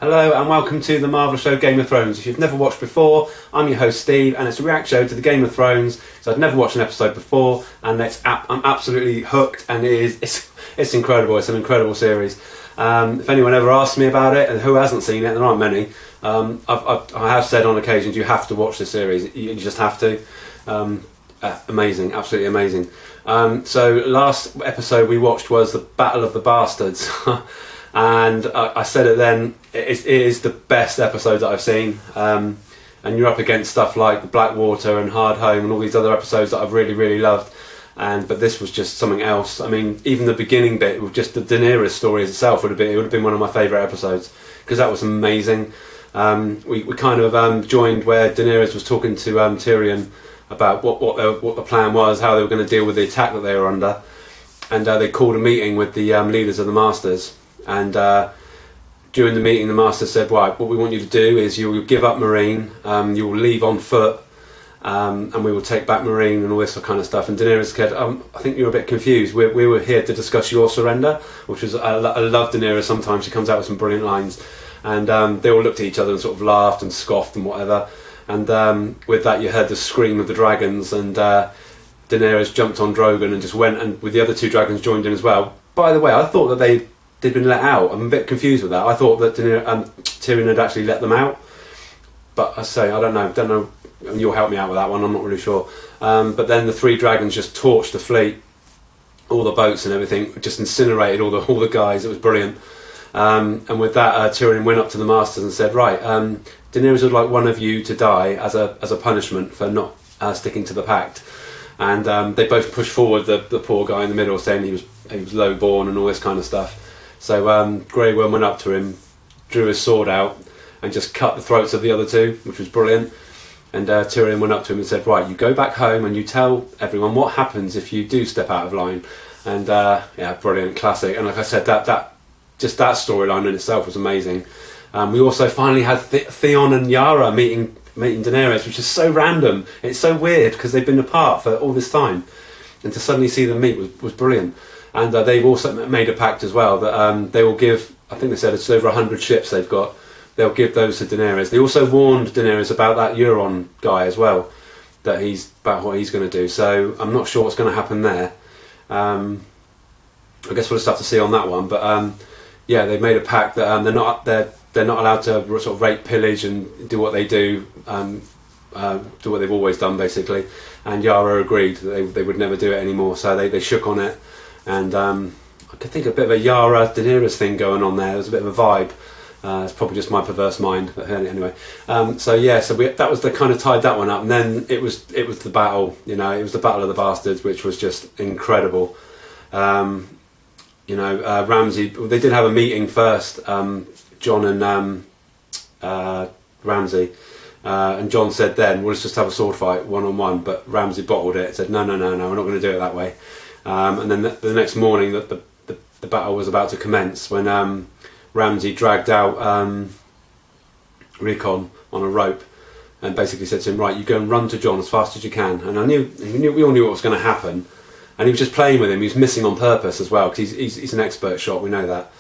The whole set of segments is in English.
Hello and welcome to the marvellous show Game of Thrones. If you've never watched before, I'm your host Steve, and it's a react show to the Game of Thrones. So I'd never watched an episode before, and I'm absolutely hooked, and it's incredible. It's an incredible series. If anyone ever asks me about it, and who hasn't seen it, there aren't many. I have said on occasions you have to watch this series. You just have to. Amazing, absolutely amazing. So last episode we watched was the Battle of the Bastards. And I said it then, it is the best episode that I've seen, and you're up against stuff like the Blackwater and Hard Home and all these other episodes that I've really loved, but this was just something else. I mean, even the beginning bit with just the Daenerys story itself would have been one of my favourite episodes, because that was amazing. We kind of joined where Daenerys was talking to Tyrion about what the plan was, how they were going to deal with the attack that they were under, and they called a meeting with the leaders of the Masters. And during the meeting, the Master said, right, what we want you to do is you will give up Meereen, you will leave on foot, and we will take back Meereen and all this kind of stuff. And Daenerys said, I think you're a bit confused. We were here to discuss your surrender, which was, I love Daenerys sometimes. She comes out with some brilliant lines. And they all looked at each other and sort of laughed and scoffed and whatever. And with that, you heard the scream of the dragons, and Daenerys jumped on Drogon and just went, and with the other two dragons joined in as well. By the way, I thought that they'd been let out. I'm a bit confused with that. I thought that Tyrion had actually let them out, but I don't know. I mean, you'll help me out with that one. I'm not really sure. But then the three dragons just torched the fleet, all the boats and everything, just incinerated all the guys. It was brilliant. And with that, Tyrion went up to the Masters and said, "Right, Daenerys would like one of you to die as a punishment for not sticking to the pact." And they both pushed forward the poor guy in the middle, saying he was low born and all this kind of stuff. So Grey Worm went up to him, drew his sword out, and just cut the throats of the other two, which was brilliant. And Tyrion went up to him and said, right, you go back home and you tell everyone what happens if you do step out of line. And yeah, brilliant, classic. And like I said, that storyline in itself was amazing. We also finally had Theon and Yara meeting Daenerys, which is so random. It's so weird because they've been apart for all this time, and to suddenly see them meet was brilliant. And they've also made a pact as well that they will give, I think they said it's over 100 ships they've got, they'll give those to Daenerys. They also warned Daenerys about that Euron guy as well, about what he's going to do. So I'm not sure what's going to happen there. I guess we'll just have to see on that one. But yeah, they've made a pact that they're not allowed to sort of rape, pillage, and do what they do, do what they've always done basically. And Yara agreed that they would never do it anymore. So they shook on it. And I could think a bit of a Yara Daenerys thing going on there. There was a bit of a vibe. It's probably just my perverse mind, but anyway. So yeah, that was the kind of tied that one up, and then it was the battle. You know, it was the Battle of the Bastards, which was just incredible. Ramsay. They did have a meeting first, Jon and Ramsay, and Jon said, "Then let's just have a sword fight, 1-on-1." But Ramsay bottled it. Said, "No, we're not going to do it that way." And then the next morning, the battle was about to commence when Ramsay dragged out Rickon on a rope and basically said to him, "Right, you go and run to Jon as fast as you can." And we all knew what was going to happen, and he was just playing with him. He was missing on purpose as well, because he's an expert shot. We know that.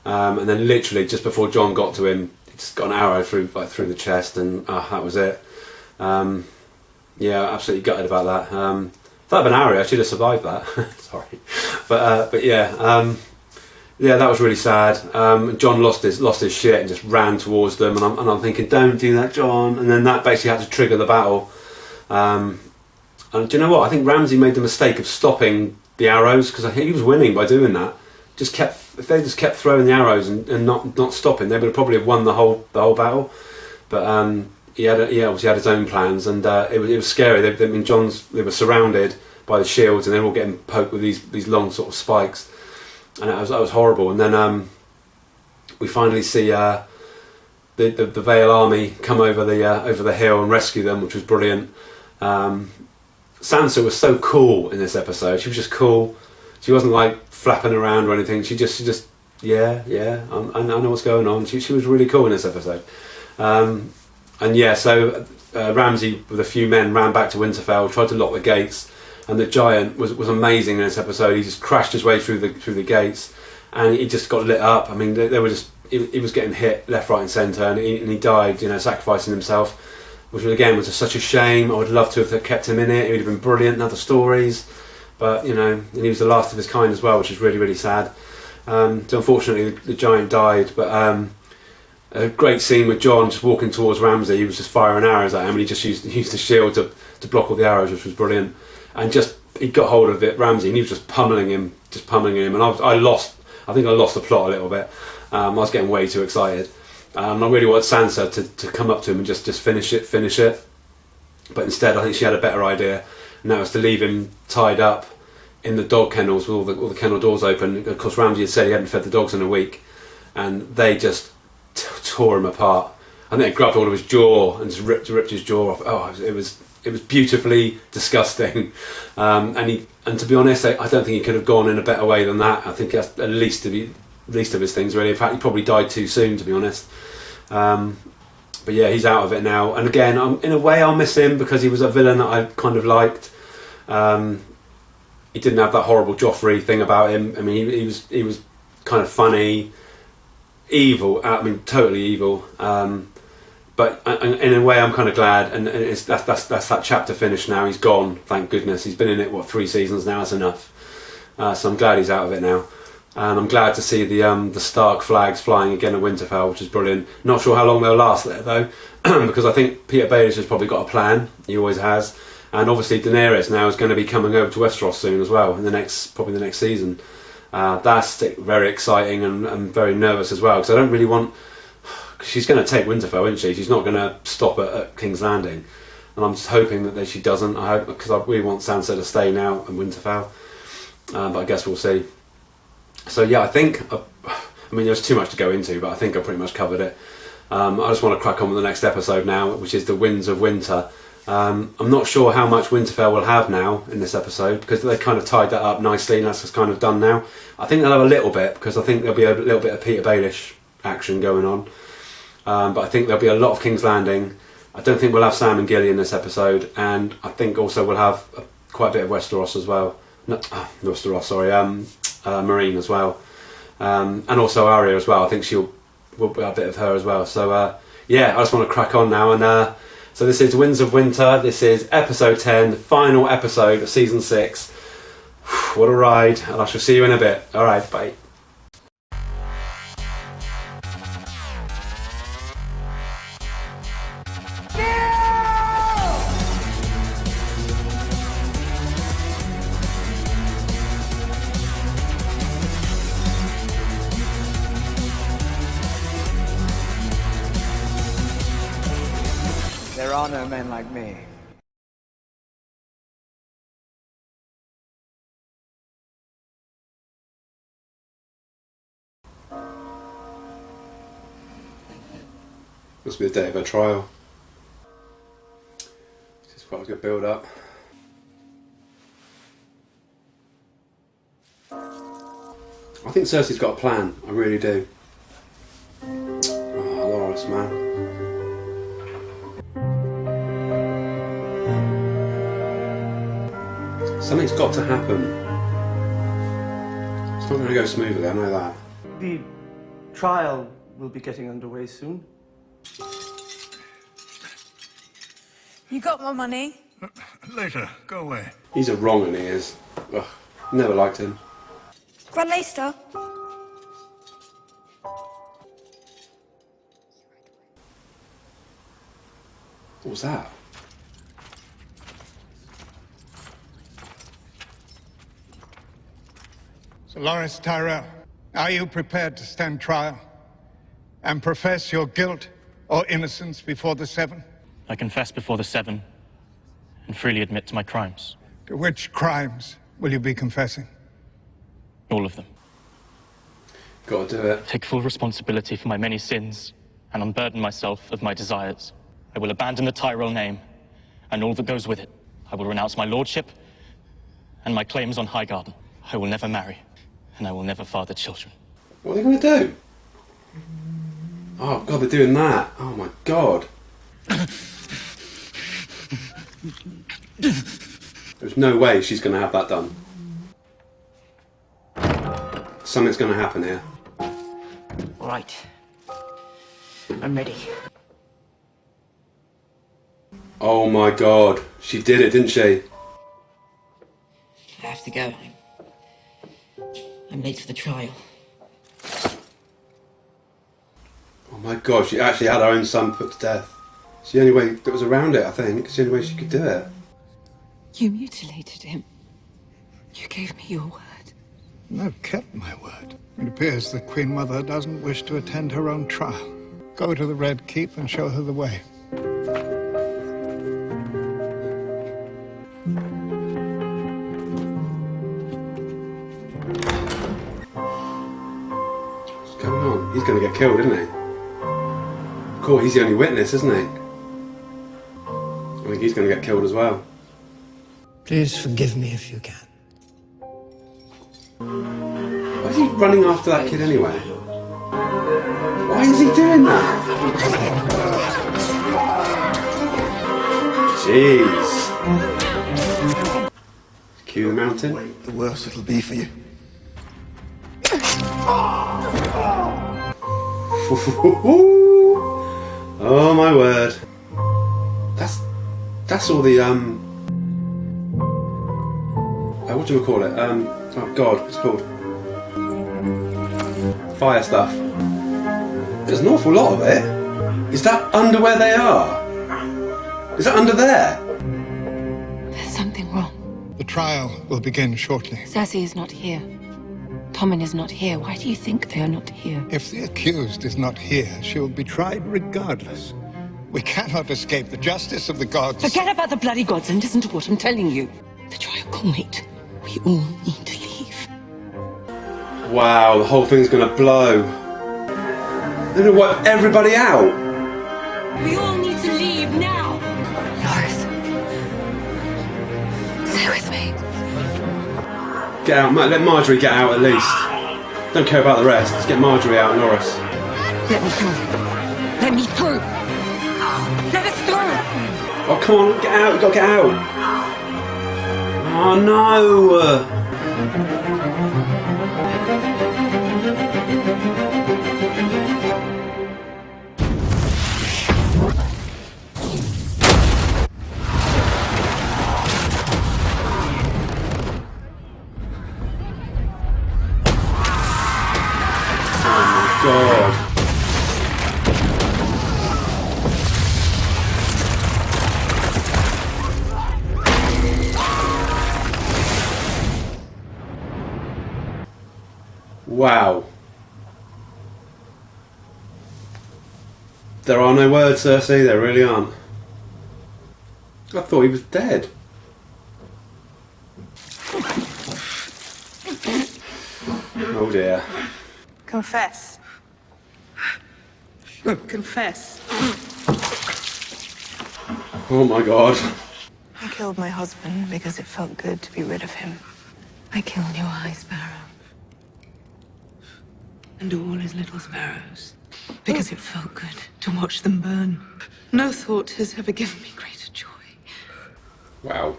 And then literally just before Jon got to him, he just got an arrow through the chest, and that was it. Yeah, absolutely gutted about that. If I'd been Arya, I should have survived that. Sorry, but yeah, that was really sad. Jon lost his shit and just ran towards them, and I'm thinking, don't do that, Jon. And then that basically had to trigger the battle. And do you know what? I think Ramsay made the mistake of stopping the arrows, because I think he was winning by doing that. If they just kept throwing the arrows and not stopping, they would probably have won the whole battle. But he obviously had his own plans, and it was scary. They were surrounded by the shields, and they were all getting poked with these long sort of spikes, and that was horrible. And then we finally see the Vale army come over the hill and rescue them, which was brilliant. Sansa was so cool in this episode. She was just cool. She wasn't like flapping around or anything. She just I know what's going on. She was really cool in this episode. And yeah, so Ramsay with a few men ran back to Winterfell, tried to lock the gates, and the giant was amazing in this episode. He just crashed his way through the gates, and he just got lit up. I mean, they were just he was getting hit left, right, and centre, and he died, sacrificing himself, which again was such a shame. I would love to have kept him in it. It would have been brilliant, other stories, but and he was the last of his kind as well, which is really, really sad. So unfortunately, the giant died, but a great scene with John just walking towards Ramsay. He was just firing arrows at him, and he just used the shield to block all the arrows, which was brilliant. And just he got hold of it, Ramsay, and he was just pummeling him. And I think I lost the plot a little bit. I was getting way too excited. I really wanted Sansa to come up to him and just finish it. But instead, I think she had a better idea, and that was to leave him tied up in the dog kennels with all the kennel doors open. Of course, Ramsay had said he hadn't fed the dogs in a week, and they just tore him apart. I think they grabbed all of his jaw and just ripped his jaw off. Oh, it was beautifully disgusting. And to be honest, I don't think he could have gone in a better way than that. I think that's at least of his things, really. In fact, he probably died too soon, to be honest. But yeah, he's out of it now. And again, in a way, I'll miss him because he was a villain that I kind of liked. He didn't have that horrible Joffrey thing about him. I mean, he was kind of funny, evil. I mean, totally evil. But in a way, I'm kind of glad, and that's that chapter finished now. He's gone, thank goodness. He's been in it 3 seasons now. That's enough. So I'm glad he's out of it now, and I'm glad to see the Stark flags flying again at Winterfell, which is brilliant. Not sure how long they'll last there though, because I think Peter Baelish has probably got a plan. He always has, and obviously Daenerys now is going to be coming over to Westeros soon as well in probably the next season. That's very exciting, and I'm very nervous as well because I don't really want. She's going to take Winterfell, isn't she? She's not going to stop at King's Landing, and I'm just hoping that she doesn't. I hope, because I really want Sansa to stay now in Winterfell, but I guess we'll see. So yeah, I think there's too much to go into, but I think I pretty much covered it. I just want to crack on with the next episode now, which is the Winds of Winter. I'm not sure how much Winterfell will have now in this episode because they kind of tied that up nicely, and that's just kind of done now. I think they'll have a little bit because I think there'll be a little bit of Peter Baelish action going on. But I think there'll be a lot of King's Landing. I don't think we'll have Sam and Gilly in this episode, and I think also we'll have quite a bit of Westeros as well. Marine as well, and also Arya as well. I think we'll be a bit of her as well. So yeah, I just want to crack on now, and so this is Winds of Winter. This is episode 10, the final episode of season 6. What a ride! And I shall see you in a bit. All right, bye. There are no men like me. Must be the day of her trial. This is quite a good build up. I think Cersei's got a plan, I really do. Oh, Loras, man. Something's got to happen. It's not going to go smoothly, I know that. The trial will be getting underway soon. You got my money? Later, go away. He's a wrong one, he is. Ugh, never liked him. Grand Leicester? What was that? So, Loras Tyrell, are you prepared to stand trial and profess your guilt or innocence before the Seven? I confess before the Seven and freely admit to my crimes. To which crimes will you be confessing? All of them. Gotta do it. Take full responsibility for my many sins and unburden myself of my desires. I will abandon the Tyrell name and all that goes with it. I will renounce my lordship and my claims on Highgarden. I will never marry, and I will never father children. What are they going to do? Oh God, they're doing that. Oh my God. There's no way she's going to have that done. Something's going to happen here. All right, I'm ready. Oh my god, she did it, didn't she? I have to go. I'm late for the trial. Oh my god, she actually had her own son put to death. It's the only way that was around it, I think. It's the only way she could do it. You mutilated him. You gave me your word. I've kept my word. It appears the Queen Mother doesn't wish to attend her own trial. Go to the Red Keep and show her the way. What's going on? He's going to get killed, isn't he? Cool, he's the only witness, isn't he? I think he's going to get killed as well. Please forgive me if you can. Why is he running after that kid anyway? Why is he doing that? Jeez. Cue the mountain. The worse it'll be for you. Oh my word. That's all the what do we call it? Oh god, what's it called? Fire stuff. There's an awful lot of it. Is that under where they are? Is that under there? There's something wrong. The trial will begin shortly. Cersei is not here. Tommen is not here. Why do you think they are not here? If the accused is not here, she will be tried regardless. We cannot escape the justice of the gods. Forget about the bloody gods and listen to what I'm telling you. The trial can wait. We all need to leave. Wow, the whole thing's gonna blow. They're gonna wipe everybody out. We all need to leave now. Loris, stay with me. Get out, let Marjorie get out at least. Don't care about the rest. Let's get Marjorie out, Norris. Let me through. Let me through. Let us through. Oh, come on, get out, you gotta get out. Oh no! God. Wow. There are no words, Cersei, there really aren't. I thought he was dead. Oh dear. Confess. Confess. Oh my god. I killed my husband because it felt good to be rid of him. I killed your high sparrow. And all his little sparrows. Because it felt good to watch them burn. No thought has ever given me greater joy. Wow.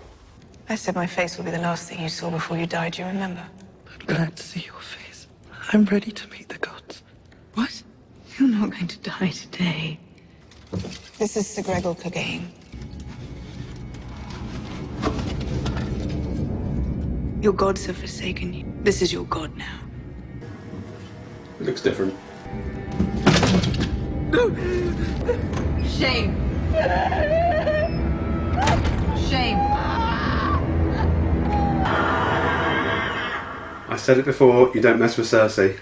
I said my face will be the last thing you saw before you died, you remember? I'm glad to see your face. I'm ready to meet the gods. What? You're not going to die today. This is Sir Gregor Clegane. Your gods have forsaken you. This is your god now. It looks different. Shame. Shame. I said it before, you don't mess with Cersei.